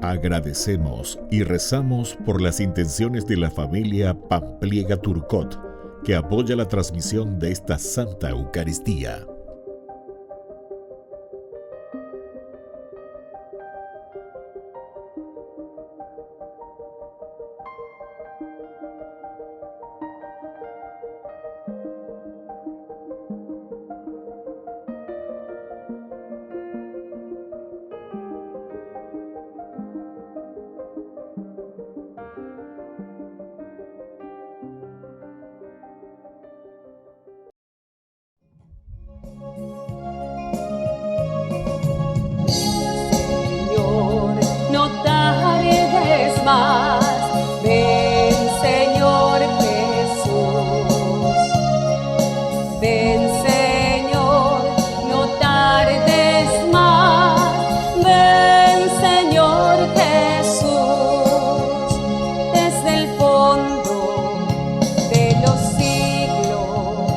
Agradecemos y rezamos por las intenciones de la familia Pampliega Turcot, que apoya la transmisión de esta Santa Eucaristía. Ven, Señor Jesús. Ven, Señor, no tardes más. Ven, Señor Jesús. Desde el fondo de los siglos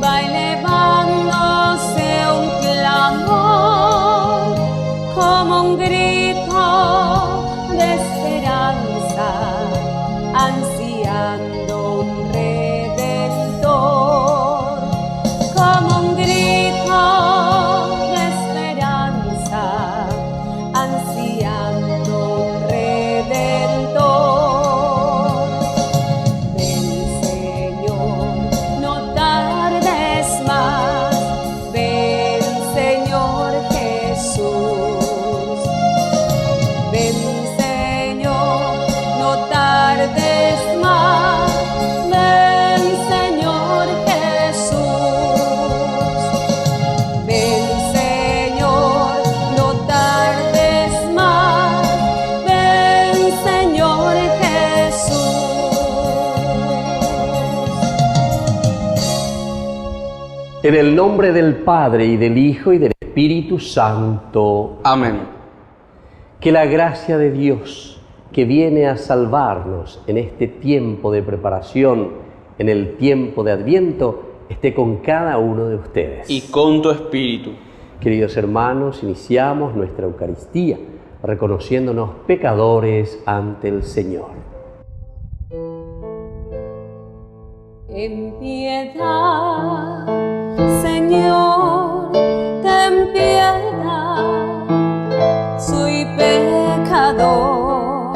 va elevándose un clamor como un grito de esperanza, ansiando un redentor, como un grito de esperanza, ansiando un redentor. Ven, Señor, no tardes más. Ven, Señor Jesús. Ven, no tardes más. Ven, Señor Jesús. Ven, Señor, no tardes más. Ven, Señor Jesús. En el nombre del Padre, y del Hijo, y del Espíritu Santo. Amén. Que la gracia de Dios, que viene a salvarnos en este tiempo de preparación, en el tiempo de Adviento, esté con cada uno de ustedes. Y con tu espíritu. Queridos hermanos, iniciamos nuestra Eucaristía, reconociéndonos pecadores ante el Señor. En piedad, Señor, ten piedad, soy pecador,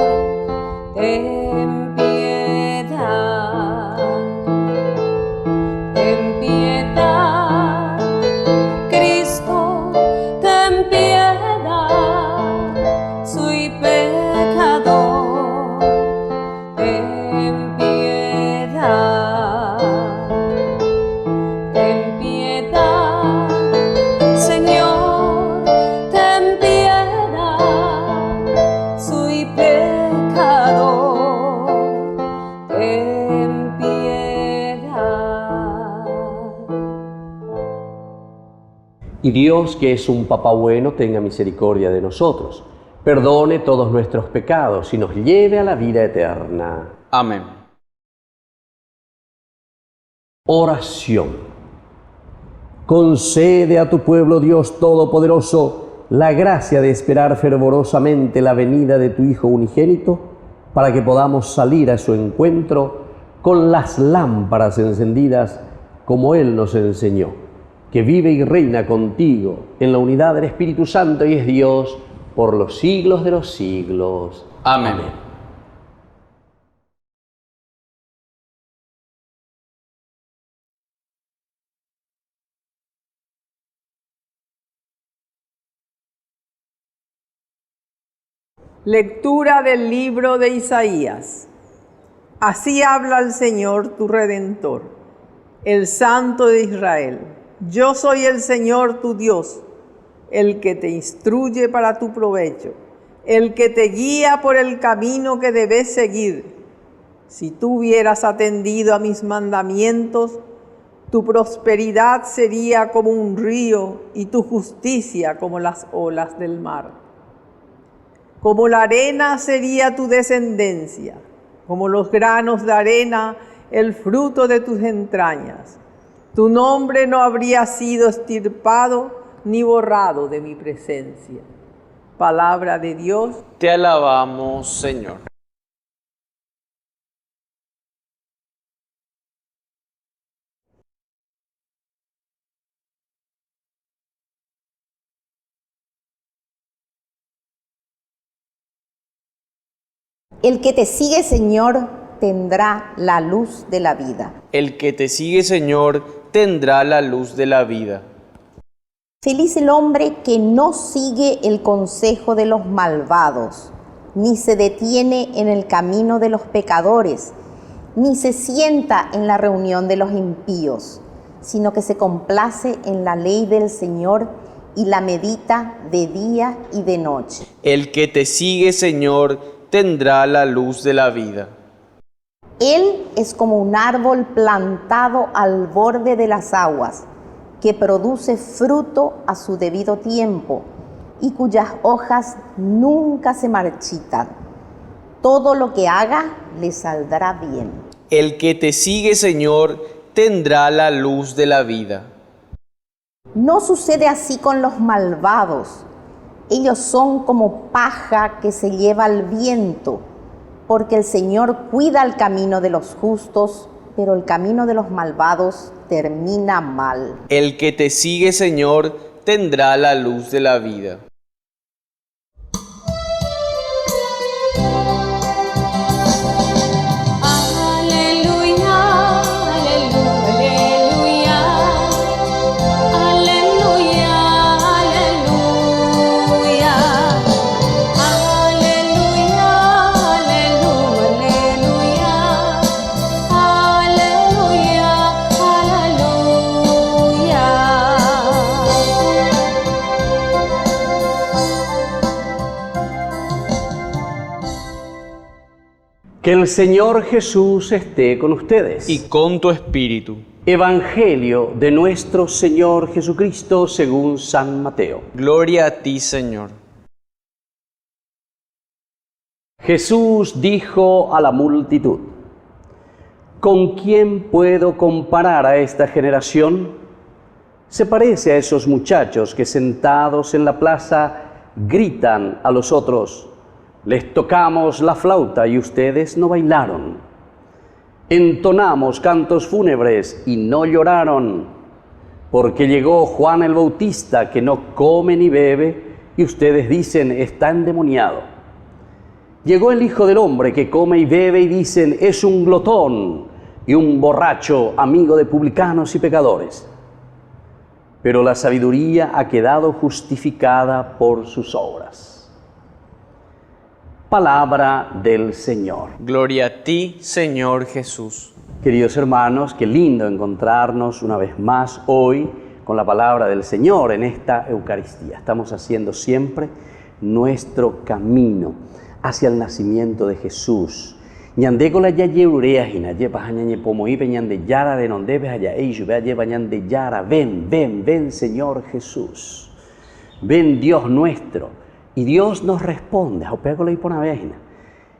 ten piedad, Cristo, ten piedad, soy pecador, ten piedad, Señor, ten piedad, soy pecador, ten piedad. Y Dios, que es un Papá bueno, tenga misericordia de nosotros, perdone todos nuestros pecados y nos lleve a la vida eterna. Amén. Oración. Concede a tu pueblo, Dios Todopoderoso, la gracia de esperar fervorosamente la venida de tu Hijo unigénito, para que podamos salir a su encuentro con las lámparas encendidas, como Él nos enseñó, que vive y reina contigo en la unidad del Espíritu Santo y es Dios por los siglos de los siglos. Amén. Lectura del libro de Isaías. Así habla el Señor tu Redentor, el Santo de Israel. Yo soy el Señor tu Dios, el que te instruye para tu provecho, el que te guía por el camino que debes seguir. Si tú hubieras atendido a mis mandamientos, tu prosperidad sería como un río y tu justicia como las olas del mar. Como la arena sería tu descendencia como los granos de arena, el fruto de tus entrañas. Tu nombre no habría sido extirpado ni borrado de mi presencia. Palabra de Dios. Te alabamos, Señor. El que te sigue, Señor, tendrá la luz de la vida. El que te sigue, Señor, tendrá la luz de la vida. Feliz el hombre que no sigue el consejo de los malvados, ni se detiene en el camino de los pecadores, ni se sienta en la reunión de los impíos, sino que se complace en la ley del Señor y la medita de día y de noche. El que te sigue, Señor, tendrá la luz de la vida. Él es como un árbol plantado al borde de las aguas, que produce fruto a su debido tiempo y cuyas hojas nunca se marchitan. Todo lo que haga le saldrá bien. El que te sigue, Señor, tendrá la luz de la vida. No sucede así con los malvados. Ellos son como paja que se lleva al viento, porque el Señor cuida el camino de los justos, pero el camino de los malvados termina mal. El que te sigue, Señor, tendrá la luz de la vida. Que el Señor Jesús esté con ustedes. Y con tu espíritu. Evangelio de nuestro Señor Jesucristo según San Mateo. Gloria a ti, Señor. Jesús dijo a la multitud: ¿con quién puedo comparar a esta generación? Se parece a esos muchachos que sentados en la plaza gritan a los otros: les tocamos la flauta y ustedes no bailaron. Entonamos cantos fúnebres y no lloraron. Porque llegó Juan el Bautista, que no come ni bebe, y ustedes dicen: está endemoniado. Llegó el Hijo del Hombre, que come y bebe, y dicen: es un glotón y un borracho, amigo de publicanos y pecadores. Pero la sabiduría ha quedado justificada por sus obras. Palabra del Señor. Gloria a ti, Señor Jesús. Queridos hermanos, qué lindo encontrarnos una vez más hoy con la palabra del Señor en esta Eucaristía. Estamos haciendo siempre nuestro camino hacia el nacimiento de Jesús. Ñande con la yaye urea hina ye pajañe pomoí peñande yara de donde ve allá ello ve allá bañande yara. Ven, ven, ven, Señor Jesús. Ven, Dios nuestro. Y Dios nos responde.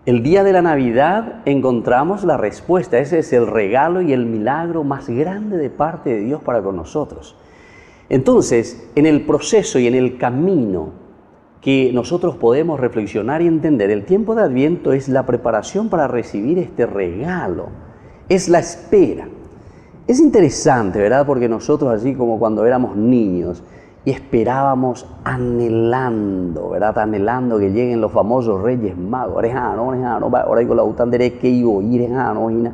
El día de la Navidad encontramos la respuesta. Ese es el regalo y el milagro más grande de parte de Dios para con nosotros. Entonces, en el proceso y en el camino que nosotros podemos reflexionar y entender, el tiempo de Adviento es la preparación para recibir este regalo. Es la espera. Es interesante, ¿verdad? Porque nosotros, así como cuando éramos niños, y esperábamos anhelando, ¿verdad? Anhelando que lleguen los famosos Reyes Magos. Ahora con la utandere que iba a ir,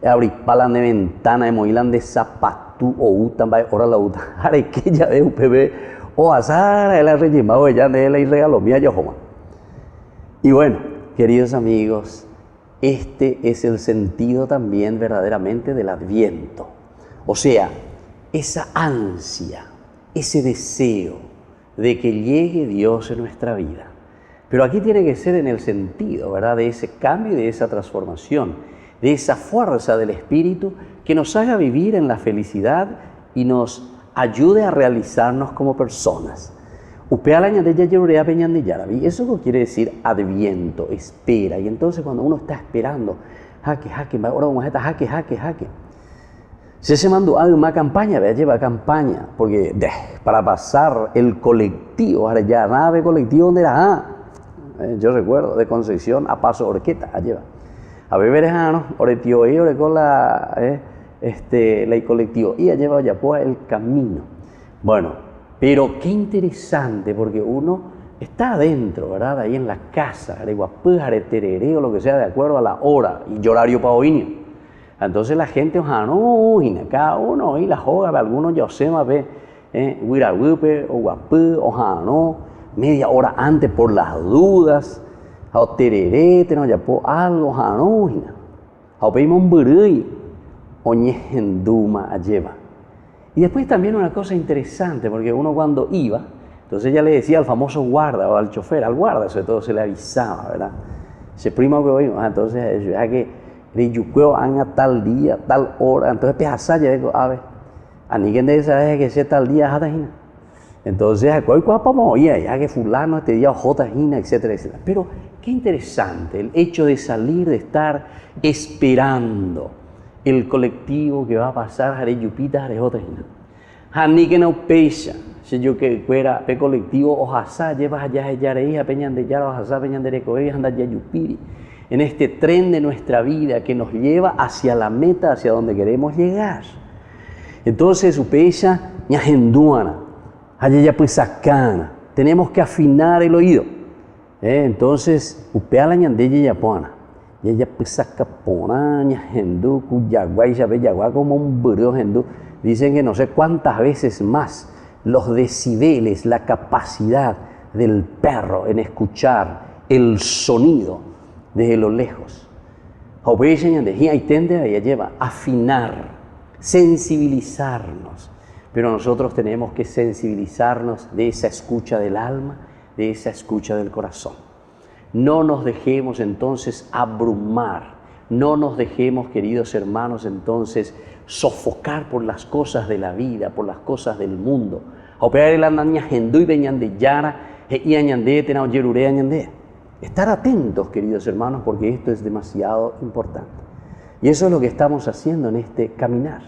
abrir palan de ventana, de moilan de zapatú o utan, ahora la utan, are que ya de UPB, o azar, el Reyes Magos, ya de la y regaló mía, yo joma. Y bueno, queridos amigos, este es el sentido también verdaderamente del Adviento. O sea, esa ansia, ese deseo de que llegue Dios en nuestra vida. Pero aquí tiene que ser en el sentido, ¿verdad?, de ese cambio y de esa transformación, de esa fuerza del Espíritu que nos haga vivir en la felicidad y nos ayude a realizarnos como personas. Upea la ñandeya llorea peñandillara. Y eso quiere decir adviento, espera. Y entonces cuando uno está esperando, jaque, ahora vamos a estar jaque. Se mandó a una campaña, lleva campaña, porque para pasar el colectivo, ahora ya nave colectivo donde era, yo recuerdo, de Concepción a Paso Orqueta, lleva. A beber oretio y con la colectivo, y lleva ya pues el camino. Bueno, pero qué interesante, porque uno está adentro, ¿verdad? Ahí en la casa, tereré o lo que sea, de acuerdo a la hora y horario para hoy. Entonces la gente, cada uno, y la joga, algunos ya se ve, huirahuipe o guapú, media hora antes por las dudas, o tereré, no ya po algo, o pedimos un burui, o ñehenduma lleva. Y después también una cosa interesante, porque uno cuando iba, entonces ya le decía al famoso guarda o al chofer, al guarda sobre todo se le avisaba, ¿verdad? Ese primo que oímos, entonces ya que le yuqueo a tal día, tal hora, entonces pejasa ya digo, a ver, a ninguém de saber que sea tal día, jatajina. Entonces, ya que fulano este día, jotajina, etcétera, etcétera. Pero qué interesante el hecho de salir, de estar esperando el colectivo que va a pasar, Jare Yupita, Jare Jotajina. Jani que no pecha, si yo que fuera pe colectivo, ojasá, llevas allá, yareí, a peñan de yara, ojasá, peñan de recoí, anda ya yupiri. En este tren de nuestra vida que nos lleva hacia la meta, hacia donde queremos llegar. Entonces, upecha, ñajenduana, allá pues sacana, tenemos que afinar el oído. Entonces, upea la ñandella yapuana, ella pues sacapona, ñajendu, cuyaguay, sabe yaguá como un burro hendú. Dicen que no sé cuántas veces más los decibeles, la capacidad del perro en escuchar el sonido desde lo lejos. Ahí lleva afinar, sensibilizarnos. Pero nosotros tenemos que sensibilizarnos de esa escucha del alma, de esa escucha del corazón. No nos dejemos entonces abrumar, no nos dejemos, queridos hermanos, entonces sofocar por las cosas de la vida, por las cosas del mundo. Estar atentos, queridos hermanos, porque esto es demasiado importante. Y eso es lo que estamos haciendo en este caminar.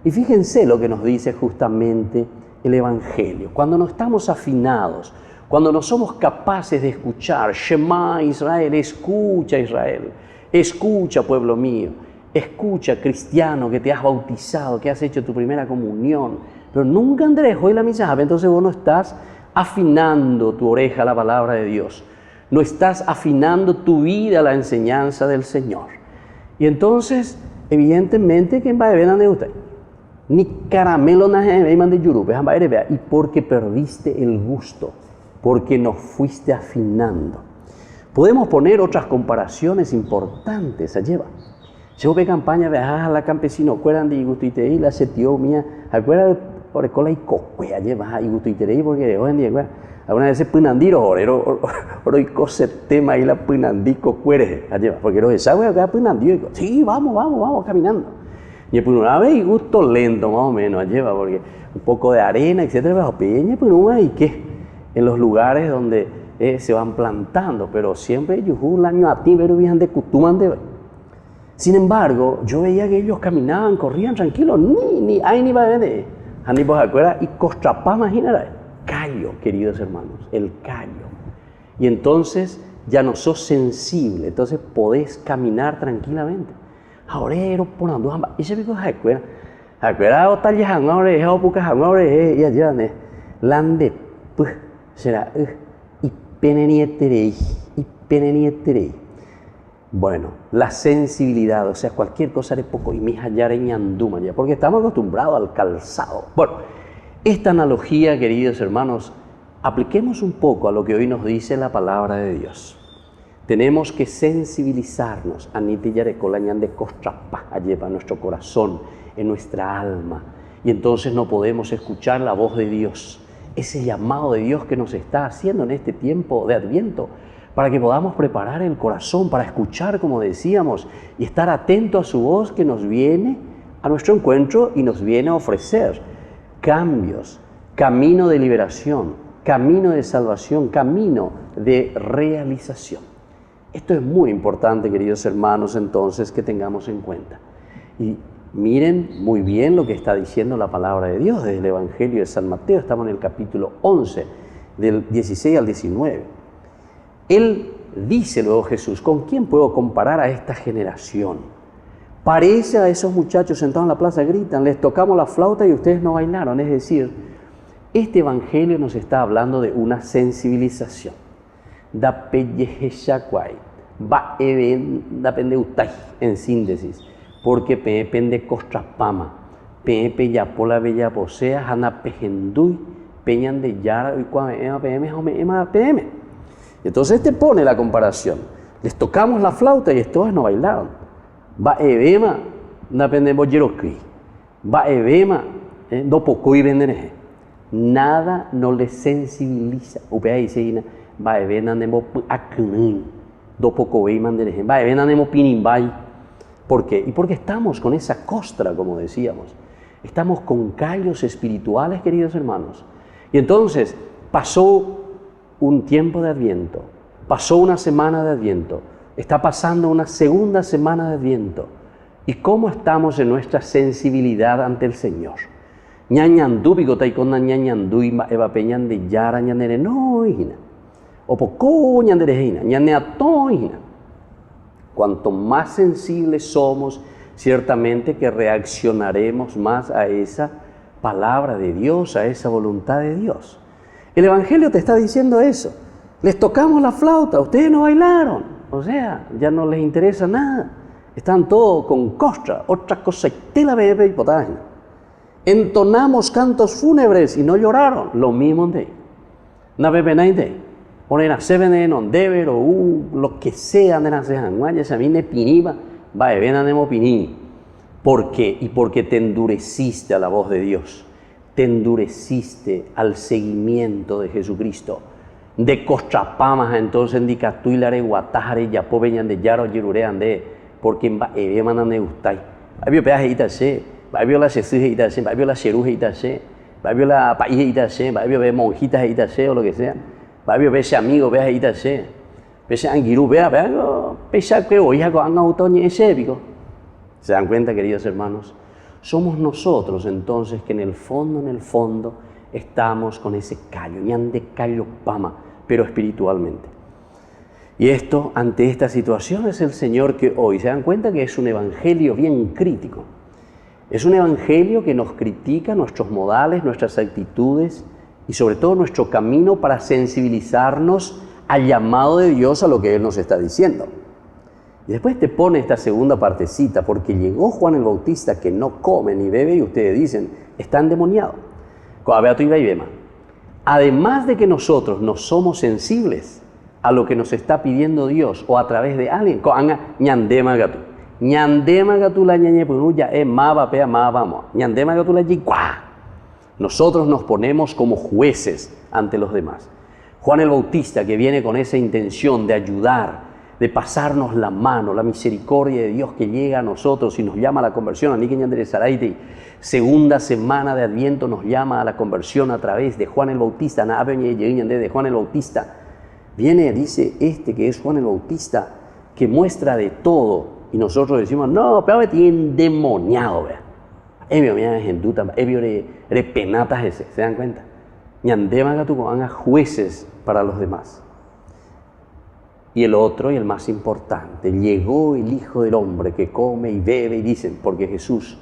Y fíjense lo que nos dice justamente el Evangelio. Cuando no estamos afinados, cuando no somos capaces de escuchar, Shema Israel, escucha pueblo mío, escucha cristiano que te has bautizado, que has hecho tu primera comunión, pero nunca Andrés hoy la misa, entonces vos no estás afinando tu oreja a la palabra de Dios. No estás afinando tu vida a la enseñanza del Señor. Y entonces, evidentemente, ¿quién va a ver a usted? Ni caramelo de yurupe, y porque perdiste el gusto, porque no fuiste afinando. Podemos poner otras comparaciones importantes allá. Se ve campaña de la campesino, acuerdan de gusto y te la setió mía, acuerdan por cola y cocuea lleva y gusto y te porque hoy en día alguna vez punandiro oro y cose tema y la punandico cuere allá porque los esa acá punandico sí vamos caminando y por una vez y gusto lento más o menos allá porque un poco de arena etcétera bajo peña pues no hay que en los lugares donde se van plantando pero siempre yo un año a ti pero viajan de cutuman de. Sin embargo yo veía que ellos caminaban corrían tranquilos ni va a ver ni vos acuerdas y costrapá imagínate callo, queridos hermanos, el callo. Y entonces ya no sos sensible, entonces podés caminar tranquilamente. Ahora ponando ambas, y se me dijo, acuerda o tal ya ahora o puca ahora y allá lande pues será y penenieterei. Bueno, la sensibilidad, o sea, cualquier cosa de poco y mija ya anduma ya, porque estamos acostumbrados al calzado. Bueno, esta analogía, queridos hermanos, apliquemos un poco a lo que hoy nos dice la palabra de Dios. Tenemos que sensibilizarnos a Nitillarecolañan de Costrapa, a llevar nuestro corazón, en nuestra alma. Y entonces no podemos escuchar la voz de Dios, ese llamado de Dios que nos está haciendo en este tiempo de Adviento, para que podamos preparar el corazón para escuchar, como decíamos, y estar atento a su voz que nos viene a nuestro encuentro y nos viene a ofrecer cambios, camino de liberación, camino de salvación, camino de realización. Esto es muy importante, queridos hermanos, entonces, que tengamos en cuenta. Y miren muy bien lo que está diciendo la palabra de Dios desde el Evangelio de San Mateo. Estamos en el capítulo 11, del 16 al 19. Él dice luego Jesús: ¿con quién puedo comparar a esta generación? Parece a esos muchachos sentados en la plaza, gritan, les tocamos la flauta y ustedes no bailaron. Es decir, este evangelio nos está hablando de una sensibilización. Da pellejechacuay, va even, da pendeutay, en síntesis, porque pende costrapama, pe ya pola bella posea, hana pejenduy, peñan de yara y cuame pm. Entonces te pone la comparación. Les tocamos la flauta y estos no bailaron. Va evema, na pende boyeroki, va evema, do poco y vendeneje. Nada no les sensibiliza. Upea dice, va evena nemo akun, do poco y mandeneje, va evena nemo pinimbay. ¿Por qué? Y porque estamos con esa costra, como decíamos. Estamos con callos espirituales, queridos hermanos. Y entonces pasó un tiempo de Adviento, pasó una semana de Adviento, está pasando una segunda semana de Adviento. ¿Y cómo estamos en nuestra sensibilidad ante el Señor? Ñañandú, bigotay con ñañandú, eva peñan de yara, ñanere no, hijina. O poco ñandere, hijina, ñaneato, hijina. Cuanto más sensibles somos, ciertamente que reaccionaremos más a esa palabra de Dios, a esa voluntad de Dios. El Evangelio te está diciendo eso. Les tocamos la flauta, ustedes no bailaron. O sea, ya no les interesa nada. Están todos con costra, otra cosa, y tela bebe y potágena. Entonamos cantos fúnebres y no lloraron. Lo mismo de na bebe naide. Poner a sevene non deber o lo que sea de las janguayas a mí ne piniba, va a ven a nemo pinini. ¿Por qué? Y porque te endureciste a la voz de Dios. Te endureciste al seguimiento de Jesucristo. De costrapamas entonces indica tú y la guatajare ya poveñan de yaro yirurean de porque va a manan de ustai. Va a peaje itache, va a la sesuje itache, va a la cheruje itache, va a la paije itache, va a monjitas itache o lo que sea. Va a ver ese amigo, vea ahí tache, ese anguirú, vea, pesa que hoy hago un otoño ese épico. ¿Se dan cuenta, queridos hermanos? Somos nosotros entonces que en el fondo estamos con ese callo, ñan de callo pama, pero espiritualmente. Y esto, ante esta situación, es el Señor que hoy se dan cuenta que es un evangelio bien crítico. Es un evangelio que nos critica nuestros modales, nuestras actitudes, y sobre todo nuestro camino para sensibilizarnos al llamado de Dios a lo que Él nos está diciendo. Y después te pone esta segunda partecita, porque llegó Juan el Bautista que no come ni bebe y ustedes dicen, está endemoniado. Además de que nosotros no somos sensibles a lo que nos está pidiendo Dios o a través de alguien, ñandema gatu la ñañe punuya maba pea maba vamos, ñandema gatu la yigua. Nosotros nos ponemos como jueces ante los demás. Juan el Bautista, que viene con esa intención de ayudar, de pasarnos la mano, la misericordia de Dios que llega a nosotros y nos llama a la conversión. Segunda semana de Adviento nos llama a la conversión a través de Juan el Bautista. De Juan el Bautista. Viene, dice que es Juan el Bautista, que muestra de todo. Y nosotros decimos, no, pero me tiene endemoniado, vea. ¿Se dan cuenta? Ñandema jueces para los demás. Y el otro y el más importante, llegó el Hijo del Hombre que come y bebe y dicen, porque Jesús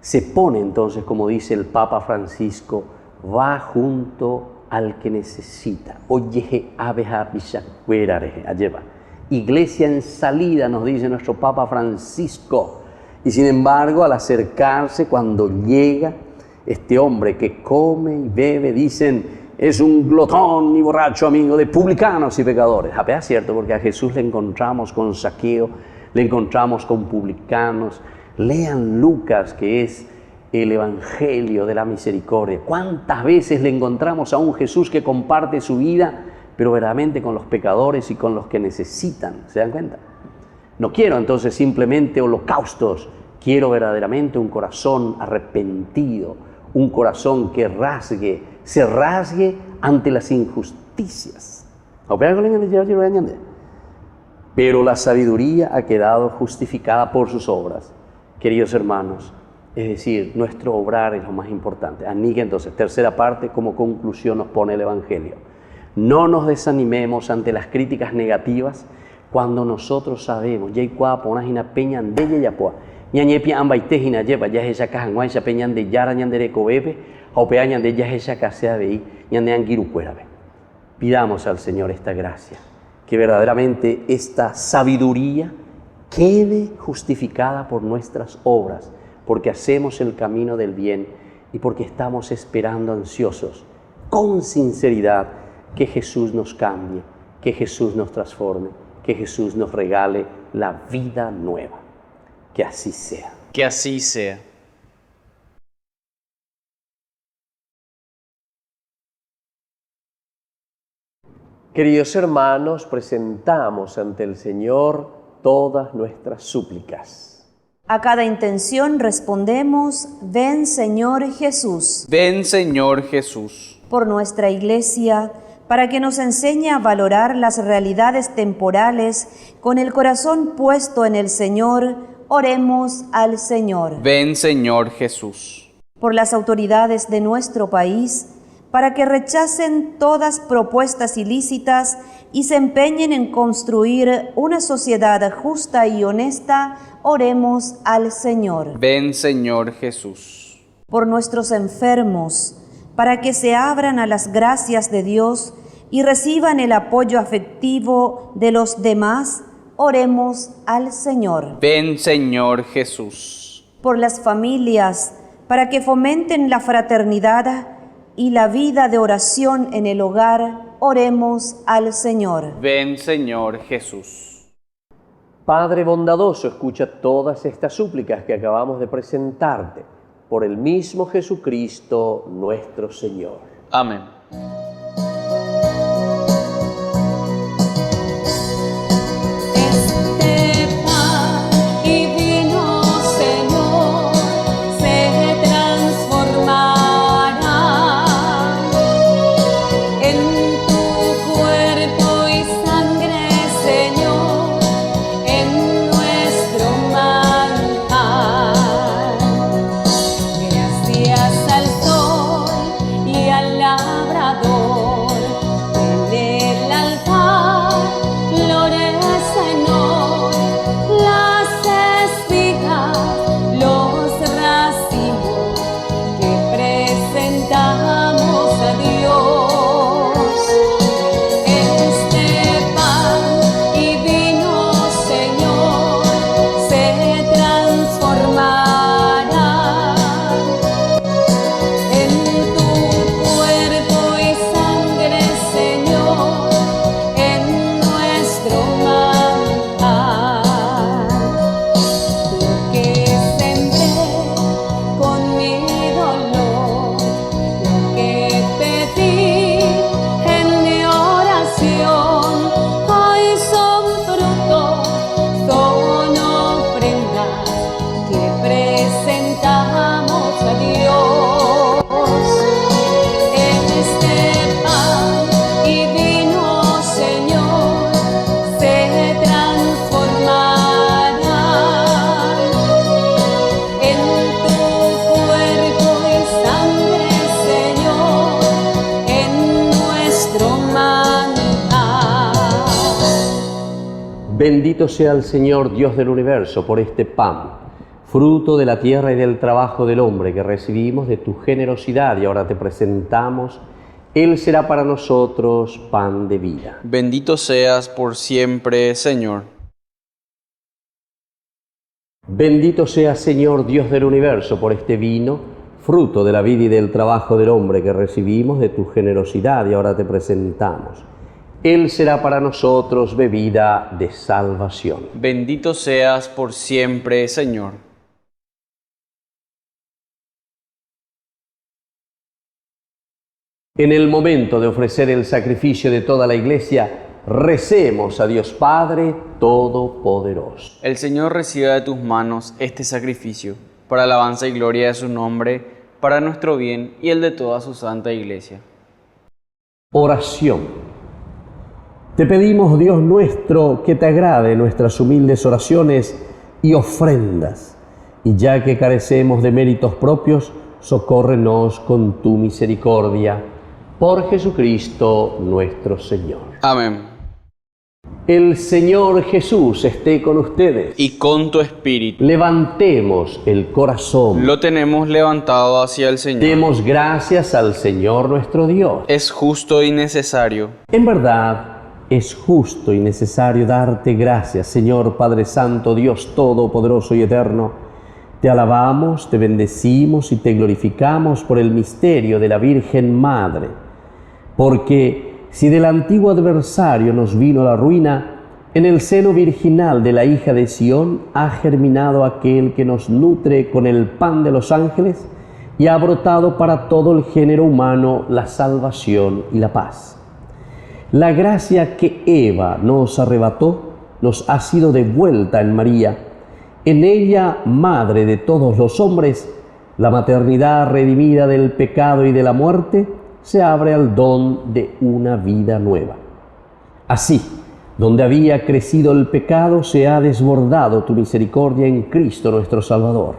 se pone entonces, como dice el Papa Francisco, va junto al que necesita. Oye, abeja bisacuerareje, allá va. Iglesia en salida, nos dice nuestro Papa Francisco. Y sin embargo, al acercarse, cuando llega este hombre que come y bebe, dicen, es un glotón y borracho amigo de publicanos y pecadores. Es cierto, porque a Jesús le encontramos con Zaqueo, le encontramos con publicanos. Lean Lucas, que es el Evangelio de la misericordia. ¿Cuántas veces le encontramos a un Jesús que comparte su vida, pero verdaderamente con los pecadores y con los que necesitan? ¿Se dan cuenta? No quiero entonces simplemente holocaustos, quiero verdaderamente un corazón arrepentido, un corazón que rasgue se rasgue ante las injusticias. Pero la sabiduría ha quedado justificada por sus obras. Queridos hermanos, es decir, nuestro obrar es lo más importante. Anique entonces, tercera parte, como conclusión nos pone el Evangelio. No nos desanimemos ante las críticas negativas cuando nosotros sabemos, ya icua ponas ina peñan de ya poa, ñañepia ambaite hina lleva ya esa cajanguay ya peñan de yara ñan de recobebe, o peñan de ya esa casea de ahí, ñan de anguirucuerabe. Pidamos al Señor esta gracia, que verdaderamente esta sabiduría quede justificada por nuestras obras, porque hacemos el camino del bien y porque estamos esperando ansiosos, con sinceridad, que Jesús nos cambie, que Jesús nos transforme, que Jesús nos regale la vida nueva. Que así sea. Que así sea. Queridos hermanos, presentamos ante el Señor todas nuestras súplicas. A cada intención respondemos, ven Señor Jesús. Ven Señor Jesús. Por nuestra Iglesia, para que nos enseñe a valorar las realidades temporales con el corazón puesto en el Señor, oremos al Señor. Ven Señor Jesús. Por las autoridades de nuestro país, para que rechacen todas propuestas ilícitas y se empeñen en construir una sociedad justa y honesta, oremos al Señor. Ven Señor Jesús. Por nuestros enfermos, para que se abran a las gracias de Dios y reciban el apoyo afectivo de los demás, oremos al Señor. Ven Señor Jesús. Por las familias, para que fomenten la fraternidad y la vida de oración en el hogar, oremos al Señor. Ven Señor Jesús. Padre bondadoso, escucha todas estas súplicas que acabamos de presentarte por el mismo Jesucristo nuestro Señor. Amén. Bendito sea el Señor Dios del universo por este pan, fruto de la tierra y del trabajo del hombre que recibimos de tu generosidad y ahora te presentamos. Él será para nosotros pan de vida. Bendito seas por siempre, Señor. Bendito sea Señor Dios del universo por este vino, fruto de la vida y del trabajo del hombre que recibimos de tu generosidad y ahora te presentamos. Él será para nosotros bebida de salvación. Bendito seas por siempre, Señor. En el momento de ofrecer el sacrificio de toda la Iglesia, recemos a Dios Padre Todopoderoso. El Señor reciba de tus manos este sacrificio, para alabanza y gloria de su nombre, para nuestro bien y el de toda su santa Iglesia. Oración. Te pedimos, Dios nuestro, que te agrade nuestras humildes oraciones y ofrendas, y ya que carecemos de méritos propios, socórrenos con tu misericordia. Por Jesucristo nuestro Señor. Amén. El Señor Jesús esté con ustedes. Y con tu espíritu. Levantemos el corazón. Lo tenemos levantado hacia el Señor. Demos gracias al Señor nuestro Dios. Es justo y necesario. En verdad, es justo y necesario darte gracias, Señor Padre Santo, Dios Todopoderoso y Eterno. Te alabamos, te bendecimos y te glorificamos por el misterio de la Virgen Madre. Porque si del antiguo adversario nos vino la ruina, en el seno virginal de la hija de Sión ha germinado aquel que nos nutre con el pan de los ángeles y ha brotado para todo el género humano la salvación y la paz. La gracia que Eva nos arrebató nos ha sido devuelta en María. En ella, madre de todos los hombres, la maternidad redimida del pecado y de la muerte, se abre al don de una vida nueva. Así, donde había crecido el pecado, se ha desbordado tu misericordia en Cristo nuestro Salvador.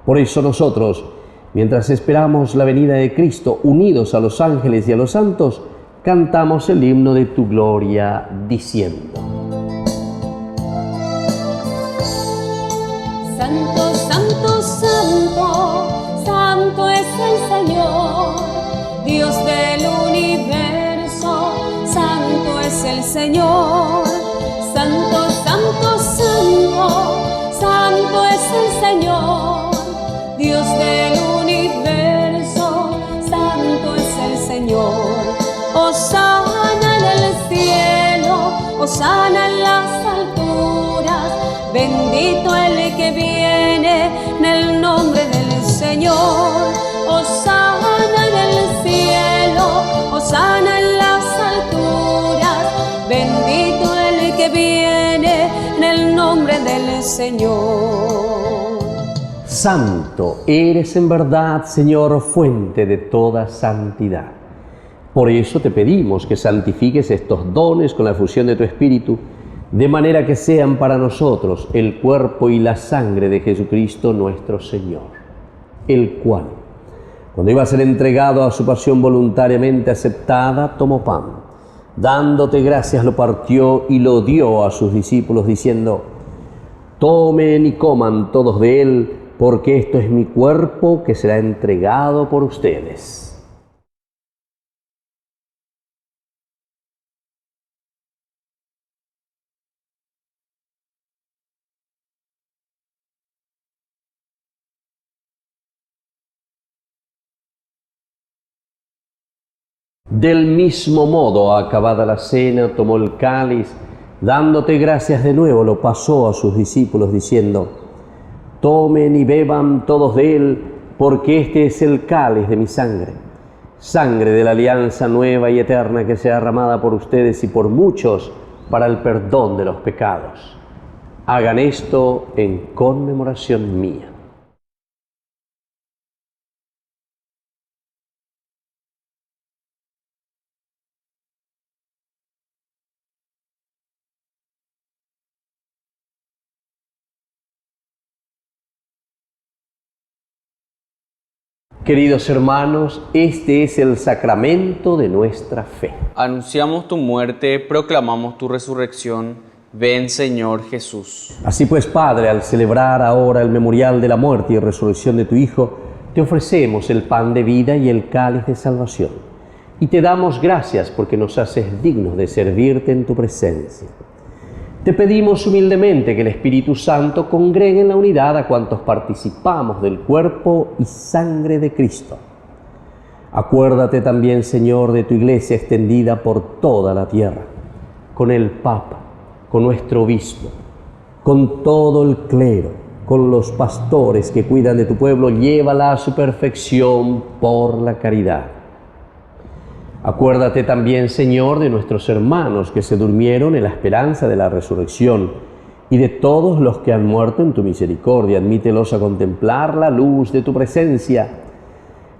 Por eso nosotros, mientras esperamos la venida de Cristo, unidos a los ángeles y a los santos, cantamos el himno de tu gloria, diciendo: Santo, santo, santo, santo es el Señor, Dios del universo, santo es el Señor. Santo, santo, santo, santo es el Señor, Dios del universo, santo es el Señor. Hosana en el cielo, hosana en las alturas, bendito el que viene en el nombre del Señor. Hosana en el cielo, hosana en las alturas, bendito el que viene en el nombre del Señor. Santo eres en verdad, Señor, fuente de toda santidad. Por eso te pedimos que santifiques estos dones con la efusión de tu Espíritu, de manera que sean para nosotros el cuerpo y la sangre de Jesucristo nuestro Señor, el cual, cuando iba a ser entregado a su pasión voluntariamente aceptada, tomó pan, dándote gracias lo partió y lo dio a sus discípulos, diciendo: tomen y coman todos de él, porque esto es mi cuerpo que será entregado por ustedes. Del mismo modo, acabada la cena, tomó el cáliz, dándote gracias de nuevo, lo pasó a sus discípulos, diciendo: tomen y beban todos de él, porque este es el cáliz de mi sangre, sangre de la alianza nueva y eterna que sea derramada por ustedes y por muchos para el perdón de los pecados. Hagan esto en conmemoración mía. Queridos hermanos, este es el sacramento de nuestra fe. Anunciamos tu muerte, proclamamos tu resurrección. Ven, Señor Jesús. Así pues, Padre, al celebrar ahora el memorial de la muerte y resurrección de tu Hijo, te ofrecemos el pan de vida y el cáliz de salvación. Y te damos gracias porque nos haces dignos de servirte en tu presencia. Te pedimos humildemente que el Espíritu Santo congregue en la unidad a cuantos participamos del cuerpo y sangre de Cristo. Acuérdate también, Señor, de tu Iglesia extendida por toda la tierra, con el Papa, con nuestro obispo, con todo el clero, con los pastores que cuidan de tu pueblo, llévala a su perfección por la caridad. Acuérdate también, Señor, de nuestros hermanos que se durmieron en la esperanza de la resurrección y de todos los que han muerto en tu misericordia. Admítelos a contemplar la luz de tu presencia.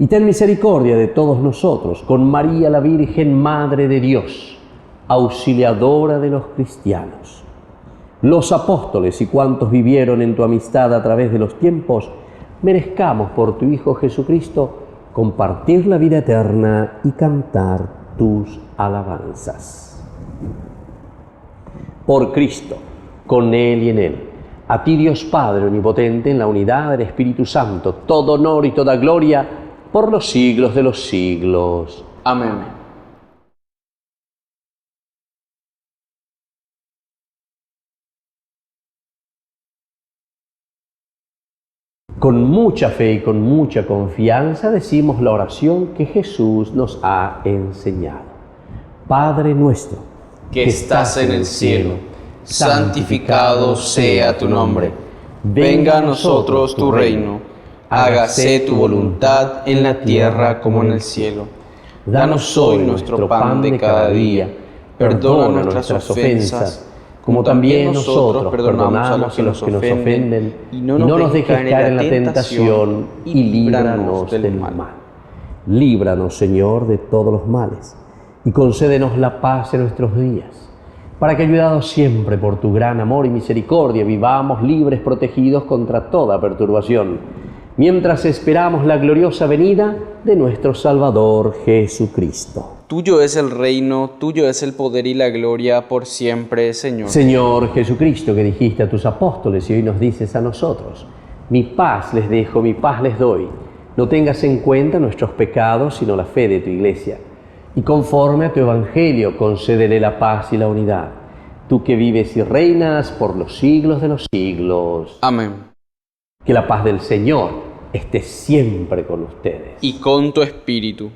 Y ten misericordia de todos nosotros, con María la Virgen, Madre de Dios, auxiliadora de los cristianos. Los apóstoles y cuantos vivieron en tu amistad a través de los tiempos, merezcamos por tu Hijo Jesucristo compartir la vida eterna y cantar tus alabanzas. Por Cristo, con Él y en Él, a ti Dios Padre Omnipotente, en la unidad del Espíritu Santo, todo honor y toda gloria por los siglos de los siglos. Amén. Con mucha fe y con mucha confianza decimos la oración que Jesús nos ha enseñado. Padre nuestro, que estás en el cielo, santificado sea tu nombre. Venga a nosotros tu reino. Hágase tu voluntad en la tierra como en el cielo. Danos hoy nuestro pan de cada día. Perdona nuestras ofensas, como también nosotros perdonamos a los que nos ofenden. Y no nos dejes caer en la tentación, y líbranos del mal. Líbranos, Señor, de todos los males, y concédenos la paz en nuestros días, para que, ayudados siempre por tu gran amor y misericordia, vivamos libres, protegidos contra toda perturbación, mientras esperamos la gloriosa venida de nuestro Salvador Jesucristo. Tuyo es el reino, tuyo es el poder y la gloria por siempre, Señor. Señor Jesucristo, que dijiste a tus apóstoles y hoy nos dices a nosotros: mi paz les dejo, mi paz les doy. No tengas en cuenta nuestros pecados, sino la fe de tu Iglesia. Y conforme a tu Evangelio, concédele la paz y la unidad. Tú que vives y reinas por los siglos de los siglos. Amén. Que la paz del Señor esté siempre con ustedes. Y con tu espíritu.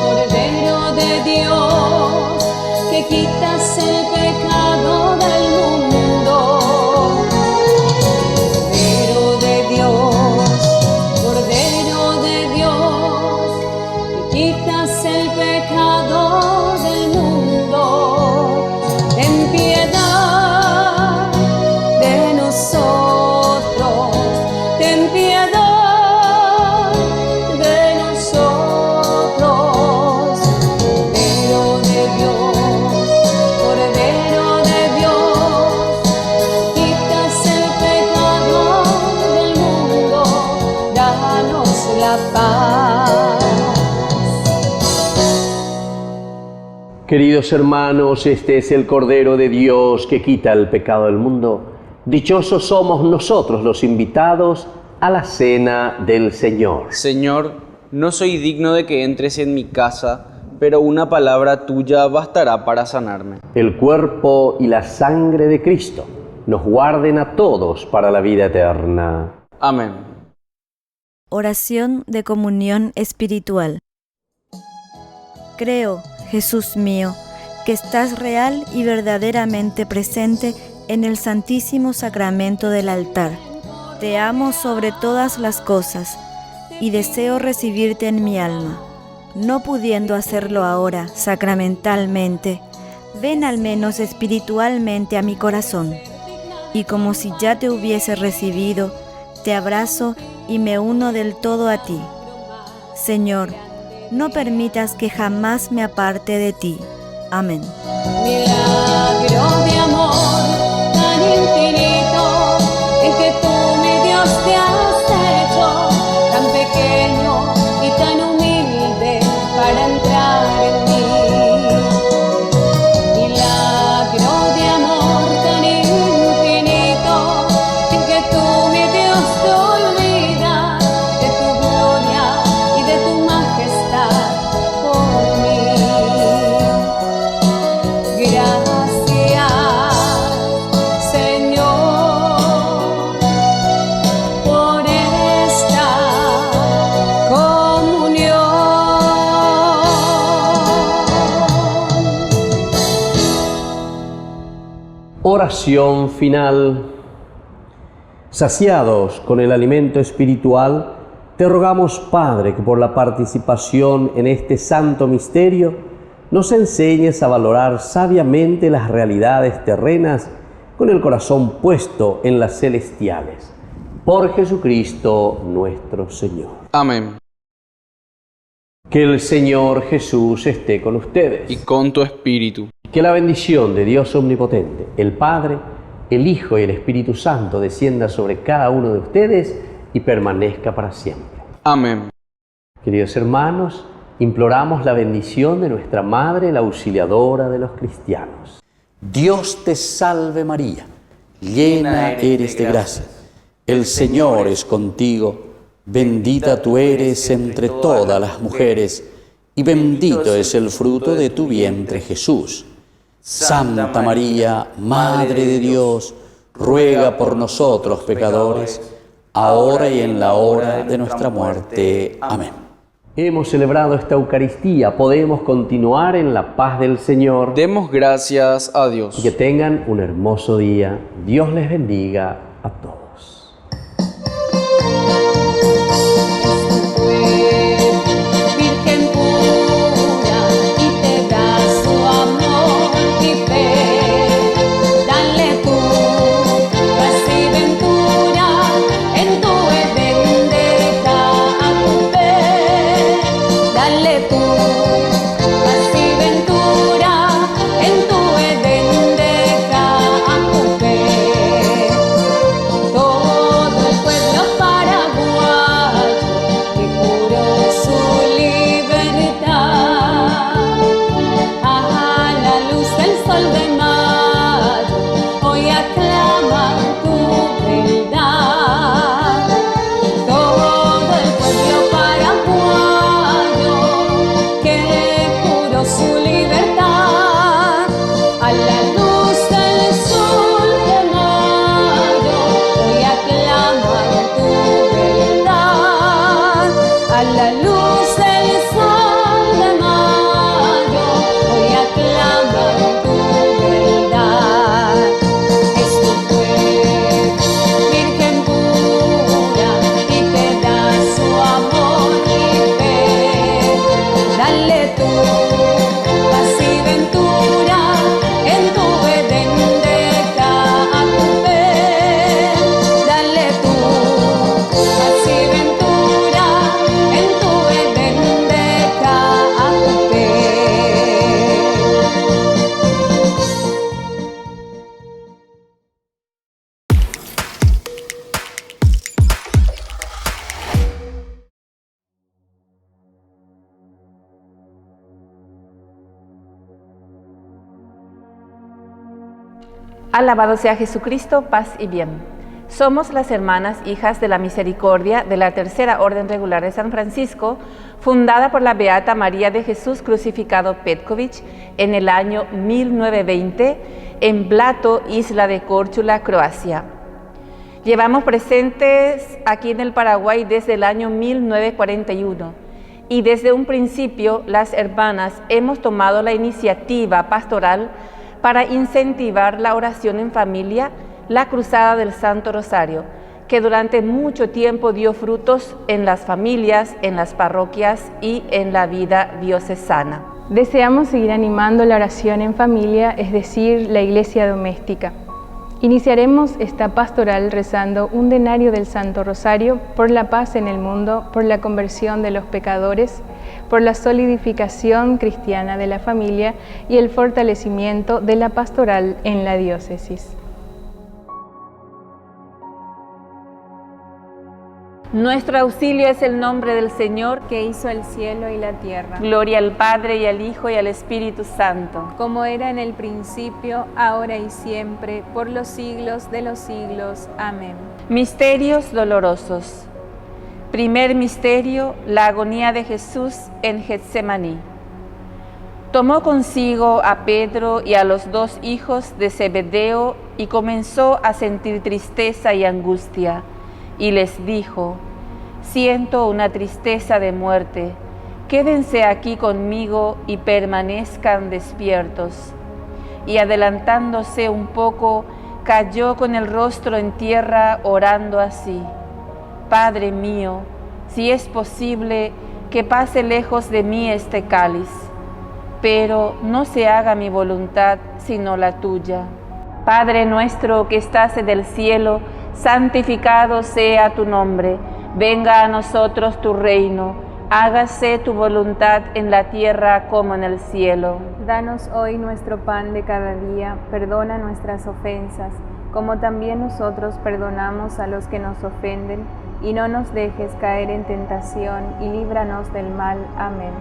Cordero de Dios, que quitas el pecado del mundo. Cordero de Dios, que quitas el pecado del mundo. Ten piedad de nosotros, ten piedad de nosotros. Cordero de Dios, quitas el pecado del mundo, danos la paz. Queridos hermanos, este es el Cordero de Dios que quita el pecado del mundo. Dichosos somos nosotros los invitados a la cena del Señor. Señor, no soy digno de que entres en mi casa, pero una palabra tuya bastará para sanarme. El cuerpo y la sangre de Cristo nos guarden a todos para la vida eterna. Amén. Oración de comunión espiritual. Creo, Jesús mío, que estás real y verdaderamente presente en el Santísimo Sacramento del altar. Te amo sobre todas las cosas y deseo recibirte en mi alma. No pudiendo hacerlo ahora sacramentalmente, ven al menos espiritualmente a mi corazón. Y como si ya te hubiese recibido, te abrazo y me uno del todo a ti. Señor, no permitas que jamás me aparte de ti. Amén. Milagro de amor tan infinito, en que tú, mi Dios, te has hecho tan pequeño y tan humilde para entrar en mí. Milagro de amor tan infinito, en que tú, mi Dios, te olvidas de tu gloria y de tu majestad por mí. Gracias, Señor, por esta comunión. Oración final. Saciados con el alimento espiritual, te rogamos, Padre, que por la participación en este santo misterio nos enseñes a valorar sabiamente las realidades terrenas con el corazón puesto en las celestiales. Por Jesucristo nuestro Señor. Amén. Que el Señor Jesús esté con ustedes. Y con tu espíritu. Que la bendición de Dios Omnipotente, el Padre, el Hijo y el Espíritu Santo descienda sobre cada uno de ustedes y permanezca para siempre. Amén. Queridos hermanos, imploramos la bendición de nuestra Madre, la auxiliadora de los cristianos. Dios te salve María, llena eres de gracia. El Señor es contigo, bendita tú eres entre todas las mujeres, y bendito es el fruto de tu vientre Jesús. Santa María, Madre de Dios, ruega por nosotros pecadores, ahora y en la hora de nuestra muerte. Amén. Hemos celebrado esta Eucaristía, podemos continuar en la paz del Señor. Demos gracias a Dios. Y que tengan un hermoso día. Dios les bendiga a todos. Alabado sea Jesucristo, paz y bien. Somos las hermanas hijas de la misericordia de la Tercera Orden Regular de San Francisco, fundada por la Beata María de Jesús Crucificado Petković en el año 1920 en Blato, isla de Córčula, Croacia. Llevamos presentes aquí en el Paraguay desde el año 1941 y desde un principio las hermanas hemos tomado la iniciativa pastoral para incentivar la oración en familia, la Cruzada del Santo Rosario, que durante mucho tiempo dio frutos en las familias, en las parroquias y en la vida diocesana. Deseamos seguir animando la oración en familia, es decir, la iglesia doméstica. Iniciaremos esta pastoral rezando un denario del Santo Rosario por la paz en el mundo, por la conversión de los pecadores, por la solidificación cristiana de la familia y el fortalecimiento de la pastoral en la diócesis. Nuestro auxilio es el nombre del Señor, que hizo el cielo y la tierra. Gloria al Padre, y al Hijo, y al Espíritu Santo. Como era en el principio, ahora y siempre, por los siglos de los siglos. Amén. Misterios dolorosos. Primer misterio, la agonía de Jesús en Getsemaní. Tomó consigo a Pedro y a los dos hijos de Zebedeo y comenzó a sentir tristeza y angustia. Y les dijo: siento una tristeza de muerte, quédense aquí conmigo y permanezcan despiertos. Y adelantándose un poco, cayó con el rostro en tierra orando así: Padre mío, si es posible, que pase lejos de mí este cáliz, pero no se haga mi voluntad sino la tuya. Padre nuestro que estás en el cielo, santificado sea tu nombre. Venga a nosotros tu reino. Hágase tu voluntad en la tierra como en el cielo. Danos hoy nuestro pan de cada día. Perdona nuestras ofensas, como también nosotros perdonamos a los que nos ofenden. Y no nos dejes caer en tentación, y líbranos del mal. Amén.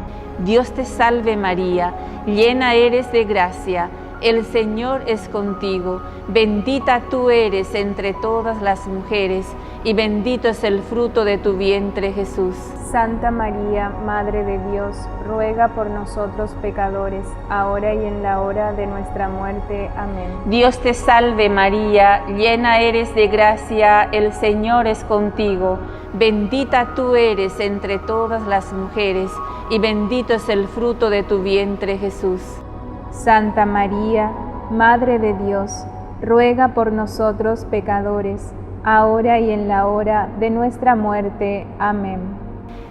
Dios te salve María, llena eres de gracia. El Señor es contigo, bendita tú eres entre todas las mujeres, y bendito es el fruto de tu vientre, Jesús. Santa María, Madre de Dios, ruega por nosotros pecadores, ahora y en la hora de nuestra muerte. Amén. Dios te salve María, llena eres de gracia, el Señor es contigo, bendita tú eres entre todas las mujeres, y bendito es el fruto de tu vientre, Jesús. Santa María, Madre de Dios, ruega por nosotros pecadores, ahora y en la hora de nuestra muerte. Amén.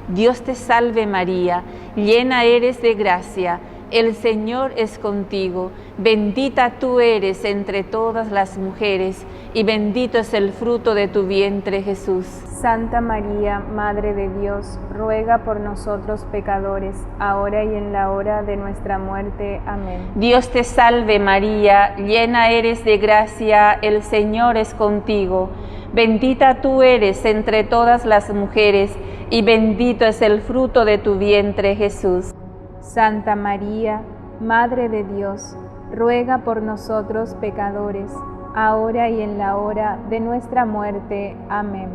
Dios te salve María, llena eres de gracia, el Señor es contigo, bendita tú eres entre todas las mujeres, y bendito es el fruto de tu vientre, Jesús. Santa María, Madre de Dios, ruega por nosotros pecadores, ahora y en la hora de nuestra muerte. Amén. Dios te salve María, llena eres de gracia, el Señor es contigo, bendita tú eres entre todas las mujeres, y bendito es el fruto de tu vientre, Jesús. Santa María, Madre de Dios, ruega por nosotros pecadores, ahora y en la hora de nuestra muerte. Amén.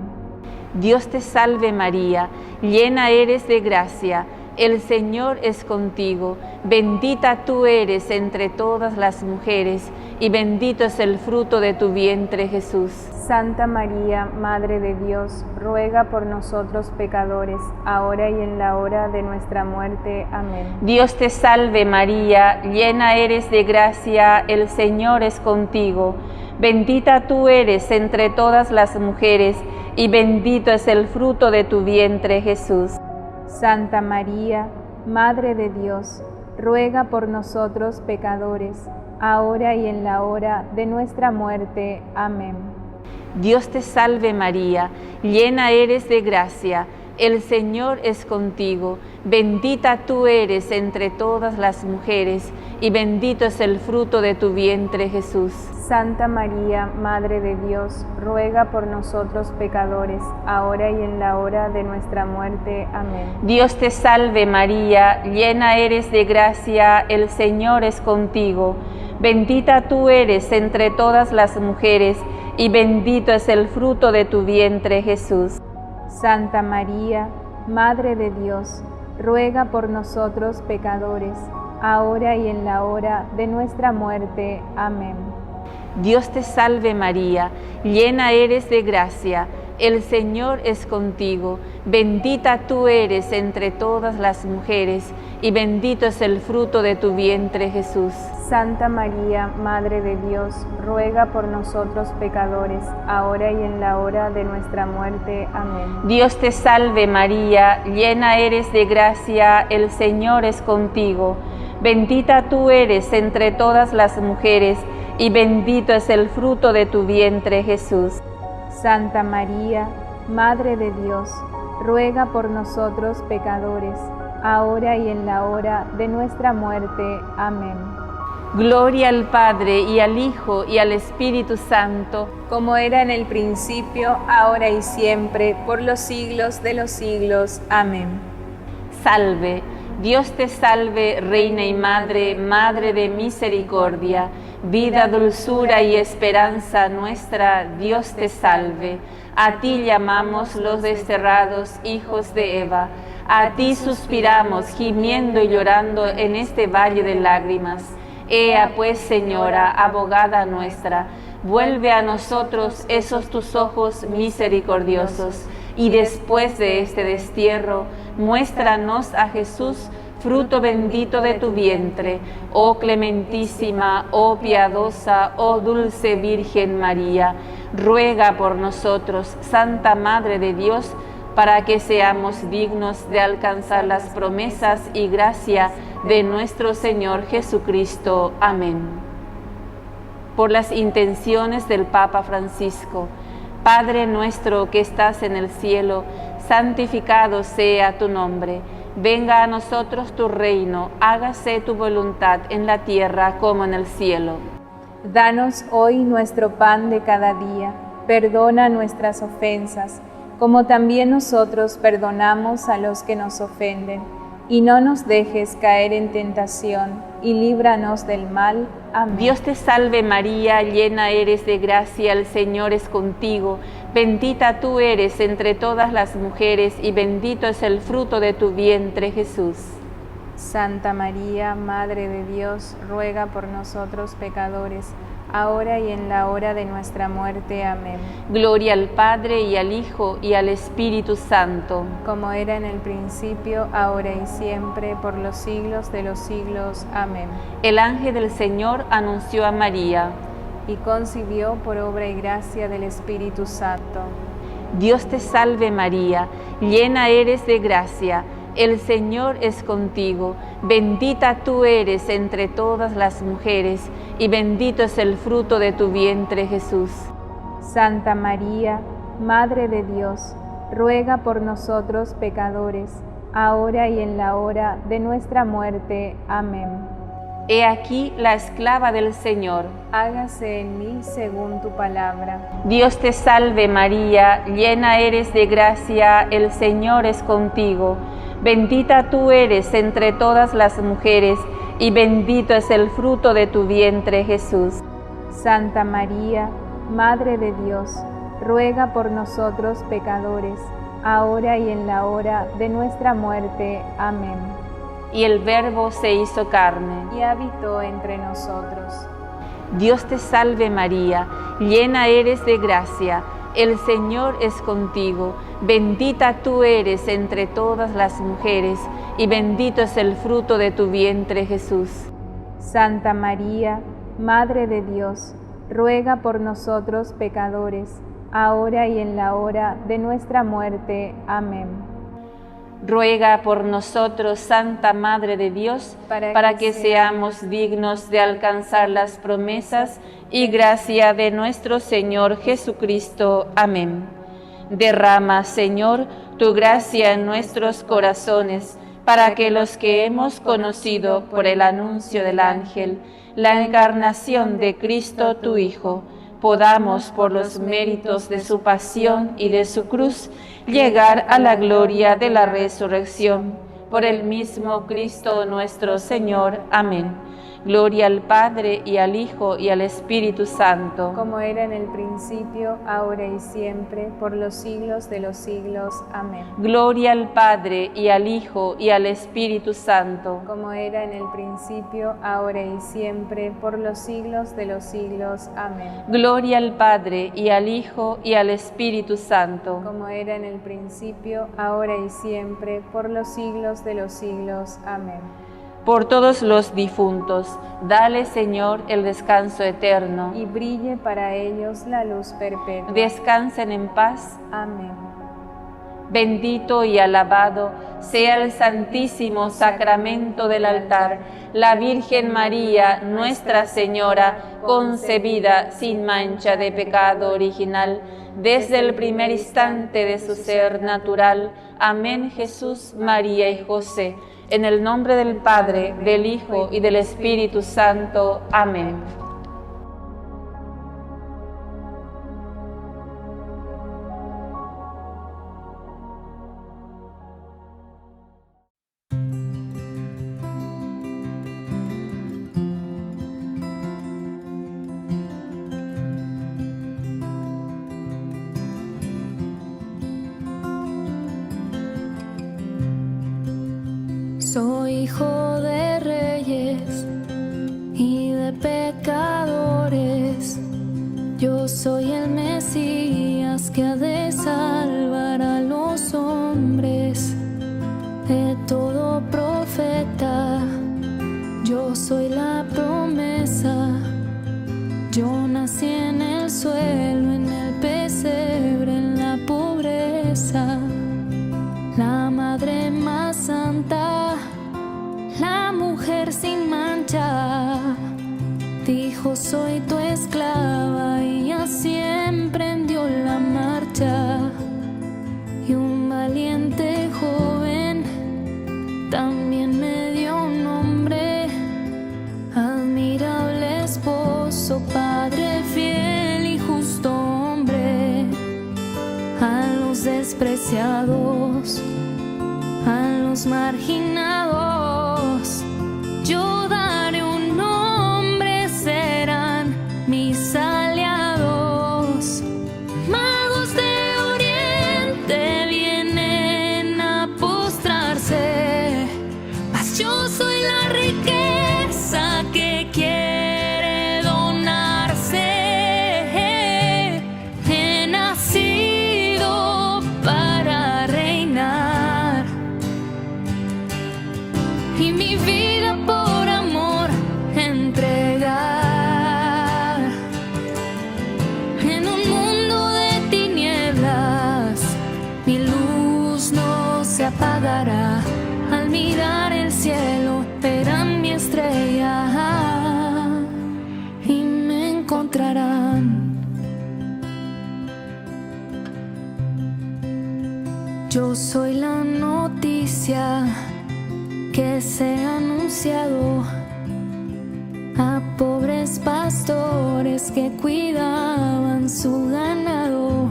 Dios te salve María, llena eres de gracia, el Señor es contigo, bendita tú eres entre todas las mujeres, y bendito es el fruto de tu vientre, Jesús. Santa María, Madre de Dios, ruega por nosotros pecadores, ahora y en la hora de nuestra muerte. Amén. Dios te salve María, llena eres de gracia, el Señor es contigo, bendita tú eres entre todas las mujeres, y bendito es el fruto de tu vientre, Jesús. Santa María, Madre de Dios, ruega por nosotros pecadores, ahora y en la hora de nuestra muerte. Amén. Dios te salve María, llena eres de gracia, el Señor es contigo, bendita tú eres entre todas las mujeres, y bendito es el fruto de tu vientre, Jesús. Santa María, Madre de Dios, ruega por nosotros pecadores, ahora y en la hora de nuestra muerte. Amén. Dios te salve María, llena eres de gracia, el Señor es contigo, bendita tú eres entre todas las mujeres, y bendito es el fruto de tu vientre, Jesús. Santa María, Madre de Dios, ruega por nosotros pecadores, ahora y en la hora de nuestra muerte. Amén. Dios te salve María, llena eres de gracia, el Señor es contigo, bendita tú eres entre todas las mujeres, y bendito es el fruto de tu vientre, Jesús. Santa María, Madre de Dios, ruega por nosotros pecadores, ahora y en la hora de nuestra muerte. Amén. Dios te salve María, llena eres de gracia, el Señor es contigo, bendita tú eres entre todas las mujeres, y bendito es el fruto de tu vientre, Jesús. Santa María, Madre de Dios, ruega por nosotros pecadores, ahora y en la hora de nuestra muerte. Amén. Gloria al Padre, y al Hijo, y al Espíritu Santo, como era en el principio, ahora y siempre, por los siglos de los siglos. Amén. Salve, Dios te salve, Reina y Madre, Madre de misericordia, vida, dulzura y esperanza nuestra, Dios te salve. A ti llamamos los desterrados hijos de Eva, a ti suspiramos, gimiendo y llorando en este valle de lágrimas. Ea pues, Señora, abogada nuestra, vuelve a nosotros esos tus ojos misericordiosos, y después de este destierro, muéstranos a Jesús, fruto bendito de tu vientre, oh clementísima, oh piadosa, oh dulce Virgen María. Ruega por nosotros, Santa Madre de Dios, para que seamos dignos de alcanzar las promesas y gracia de nuestro Señor Jesucristo. Amén. por las intenciones del Papa Francisco. Padre nuestro que estás en el cielo, santificado sea tu nombre. Venga a nosotros tu reino, hágase tu voluntad en la tierra como en el cielo. Danos hoy nuestro pan de cada día. Perdona nuestras ofensas, como también nosotros perdonamos a los que nos ofenden. Y no nos dejes caer en tentación, y líbranos del mal. Amén. Dios te salve María, llena eres de gracia, el Señor es contigo. Bendita tú eres entre todas las mujeres, y bendito es el fruto de tu vientre, Jesús. Santa María, Madre de Dios, ruega por nosotros pecadores, ahora y en la hora de nuestra muerte. Amén. Gloria al Padre, y al Hijo, y al Espíritu Santo. Como era en el principio, ahora y siempre, por los siglos de los siglos. Amén. El ángel del Señor anunció a María, y concibió por obra y gracia del Espíritu Santo. Dios te salve María, llena eres de gracia, el Señor es contigo, bendita tú eres entre todas las mujeres, y bendito es el fruto de tu vientre, Jesús. Santa María, Madre de Dios, ruega por nosotros pecadores, ahora y en la hora de nuestra muerte. Amén. He aquí la esclava del Señor. Hágase en mí según tu palabra. Dios te salve María, llena eres de gracia, el Señor es contigo. Bendita tú eres entre todas las mujeres, y bendito es el fruto de tu vientre, Jesús. Santa María, Madre de Dios, ruega por nosotros pecadores, ahora y en la hora de nuestra muerte. Amén. Y el Verbo se hizo carne, y habitó entre nosotros. Dios te salve María, llena eres de gracia, el Señor es contigo, bendita tú eres entre todas las mujeres, y bendito es el fruto de tu vientre, Jesús. Santa María, Madre de Dios, ruega por nosotros pecadores, ahora y en la hora de nuestra muerte. Amén. Ruega por nosotros, Santa Madre de Dios, para que seamos dignos de alcanzar las promesas y gracia de nuestro Señor Jesucristo. Amén. Derrama, Señor, tu gracia en nuestros corazones, para que los que hemos conocido por el anuncio del ángel la encarnación de Cristo tu Hijo, podamos por los méritos de su pasión y de su cruz llegar a la gloria de la resurrección. Por el mismo Cristo nuestro Señor. Amén. Gloria al Padre, y al Hijo, y al Espíritu Santo. Como era en el principio, ahora y siempre, por los siglos de los siglos. Amén. Gloria al Padre, y al Hijo, y al Espíritu Santo. Como era en el principio, ahora y siempre, por los siglos de los siglos. Amén. Gloria al Padre, y al Hijo, y al Espíritu Santo. Como era en el principio, ahora y siempre, por los siglos de los siglos. Amén. Por todos los difuntos, dale, Señor, el descanso eterno. Y brille para ellos la luz perpetua. Descansen en paz. Amén. Bendito y alabado sea el santísimo sacramento del altar, la Virgen María, Nuestra Señora, concebida sin mancha de pecado original, desde el primer instante de su ser natural. Amén. Jesús, María y José. En el nombre del Padre, del Hijo y del Espíritu Santo. Amén. Soy hijo de reyes y de pecadores. Yo soy el Mesías que ha de salvar a los hombres. De todo profeta, yo soy la promesa. Yo nací en el suelo, en el pesebre, en la pobreza. La madre más santa, la mujer sin mancha, dijo soy tu esclava y así emprendió la marcha. Y un valiente joven también me dio un nombre, admirable esposo, padre fiel y justo hombre. A los despreciados, a los marginados, yo daré un nombre, serán mis aliados. Magos de Oriente vienen a postrarse, mas yo soy la riqueza que quiere donarse. He nacido para reinar y mi vida por amor entregar. En un mundo de tinieblas, mi luz no se apagará. Al mirar el cielo, verán mi estrella y me encontrarán. Yo soy la noticia que se ha anunciado a pobres pastores que cuidaban su ganado.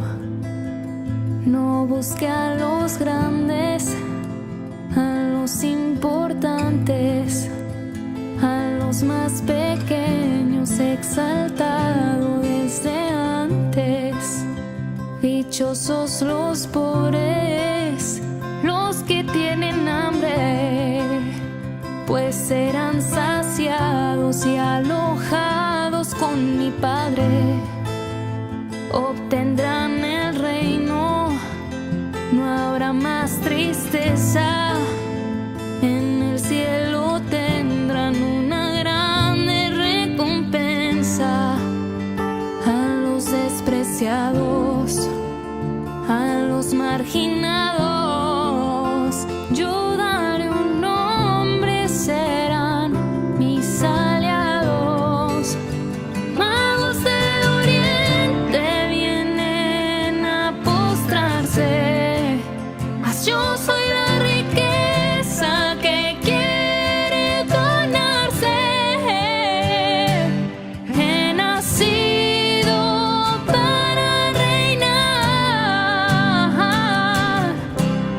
No busque a los grandes, a los importantes, a los más pequeños exaltado desde antes. Dichosos los pobres, los que tienen hambre, pues serán saciados y alojados con mi Padre. Obtendrán el reino, no habrá más tristeza. En el cielo tendrán una grande recompensa. A los despreciados, a los marginados, yo daré un nombre, serán mis aliados. Magos de Oriente vienen a postrarse, mas yo soy la riqueza que quiere ganarse. He nacido para reinar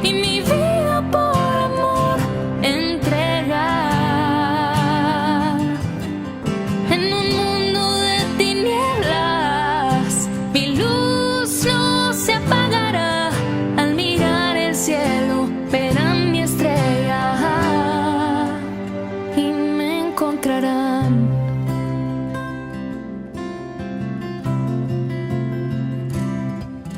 y mi vida por amor entregar. En un mundo de tinieblas, mi luz no se apagará. Al mirar el cielo, verán mi estrella y me encontrarán.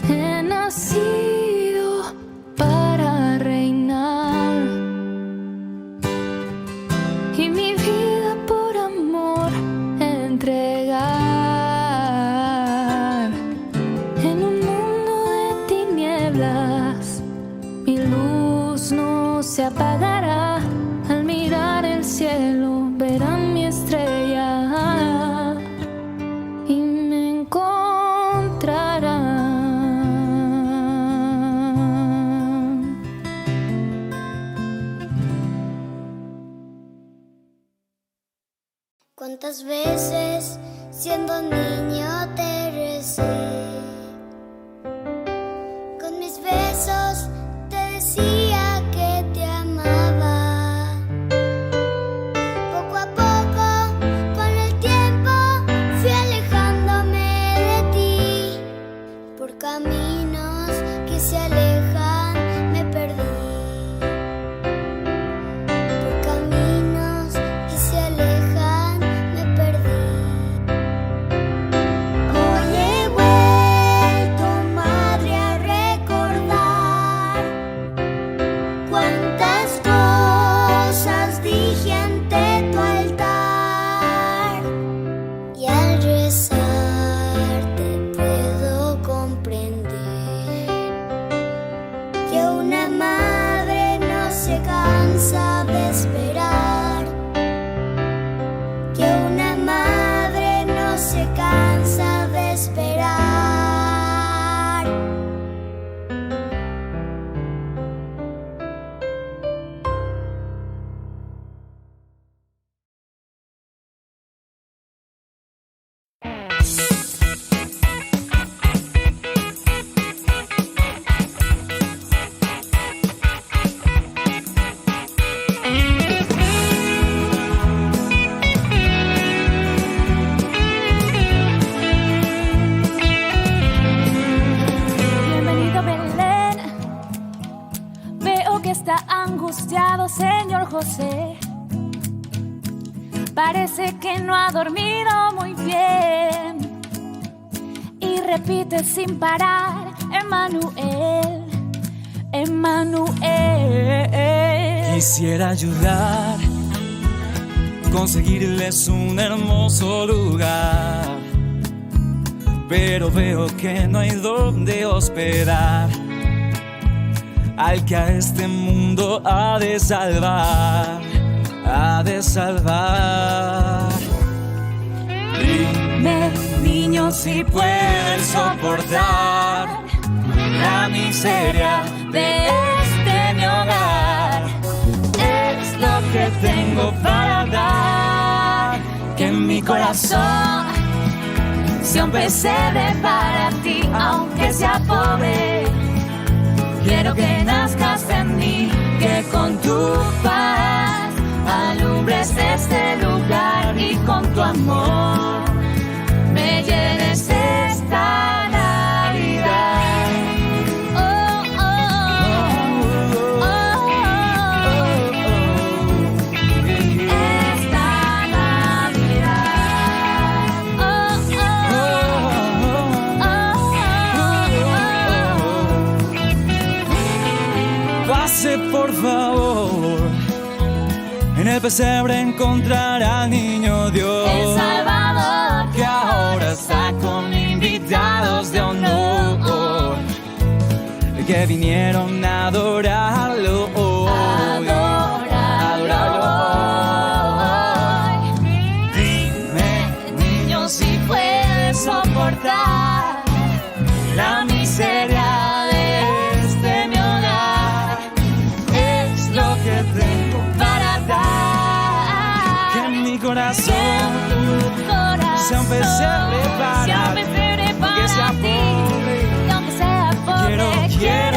He nacido para reinar y mi vida por amor entregar. En un mundo de tinieblas, mi luz no se apagará. Al mirar el cielo, verán mi estrella y me encontrarán. ¿Cuántas veces siendo niño te recé? Con mis besos te decía que te amaba. Poco a poco, con el tiempo, fui alejándome de ti. Por caminos que se alejan me perdí. Por caminos que se alejan me perdí. Hoy he vuelto cansa de esperar. Angustiado, señor José, parece que no ha dormido muy bien y repite sin parar: Emmanuel, Emmanuel. Quisiera ayudar, conseguirles un hermoso lugar, pero veo que no hay donde hospedar al que a este mundo ha de salvar, ha de salvar. Dime, niño, si puedes soportar la miseria de este mi hogar. Es lo que tengo para dar, que en mi corazón sea un pesebre para ti, aunque sea pobre. Quiero que nazcas en mí, que con tu paz alumbres este lugar y con tu amor me llenes esta Navidad. Oh, oh, oh, oh, esta Navidad. Oh, oh, Pase por favor, en el pesebre encontrará al niño Dios, el Salvador, que ahora está con invitados de honor, que vinieron a adorarlo hoy, adorarlo hoy. Dime, niño, si puedes soportar la miseria de este mi hogar. Es lo que tengo para dar, que en mi corazón sea un pesebre para ti, aunque sea pobre. Quiero